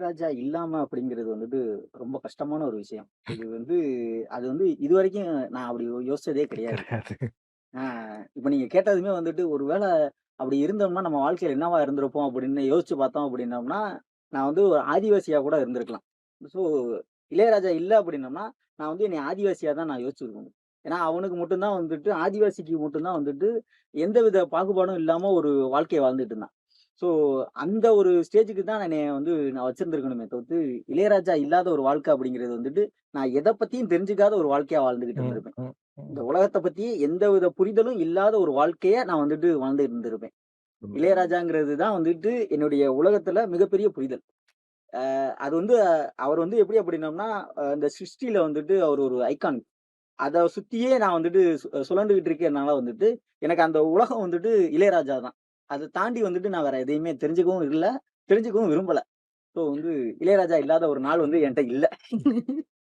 இளையராஜா இல்லாம அப்படிங்கிறது வந்துட்டு ரொம்ப கஷ்டமான ஒரு விஷயம். இது வந்து அது வந்து இதுவரைக்கும் நான் அப்படி யோசிச்சதே கிடையாது. கிடையாது. ஆ இப்ப நீங்க கேட்டதுமே வந்துட்டு ஒரு வேள அப்படி இருந்தோம்னா, நம்ம வாழ்க்கையில என்னவா இருந்திருப்போம் அப்படின்னு யோசிச்சு பார்த்தோம் அப்படின்னோம்னா, நான் வந்து ஒரு ஆதிவாசியா கூட இருந்திருக்கலாம். ஸோ இளையராஜா இல்ல அப்படின்னோம்னா, நான் வந்து என்னைய ஆதிவாசியா தான் நான் யோசிச்சிருக்கணும். ஏன்னா, அவனுக்கு மட்டும் தான் வந்துட்டு ஆதிவாசிக்கு மட்டும் தான் வந்துட்டு எந்தவித பாகுபாடும் இல்லாம ஒரு வாழ்க்கைய வாழ்ந்துட்டு இருந்தான். ஸோ அந்த ஒரு ஸ்டேஜ்க்கு தான் என்னைய வந்து நான் வச்சிருந்திருக்கணுமே தவிர்த்து, இளையராஜா இல்லாத ஒரு வாழ்க்கை அப்படிங்கிறது வந்துட்டு, நான் எத பத்தியும் தெரிஞ்சுக்காத ஒரு வாழ்க்கையா வாழ்ந்துகிட்டு ம், இருந்திருப்பேன். ம், இந்த ம். உலகத்த பத்தி எந்தவித புரிதலும் இல்லாத ஒரு வாழ்க்கைய நான் வந்துட்டு வாழ்ந்து இருந்திருப்பேன். உண்ம. இளையராஜாங்கிறது தான் வந்துட்டு என்னுடைய உலகத்துல மிகப்பெரிய புரிதல். அது வந்து அவர் வந்து எப்படி அப்படின்னம்னா, இந்த சிருஷ்டில வந்துட்டு அவர் ஒரு ஐகான். அத சுத்தியே நான் வந்துட்டு சுழண்டுகிட்டு இருக்கறனால வந்துட்டு, எனக்கு அந்த உலகம் வந்துட்டு இளையராஜா தான். அத தாண்டி வந்துட்டு நான் வேற எதையுமே தெரிஞ்சுக்கவும் இல்ல, தெரிஞ்சுக்கவும் விரும்பல. ஸோ வந்து இளையராஜா இல்லாத ஒரு நாள் வந்து என்ட்ட இல்ல.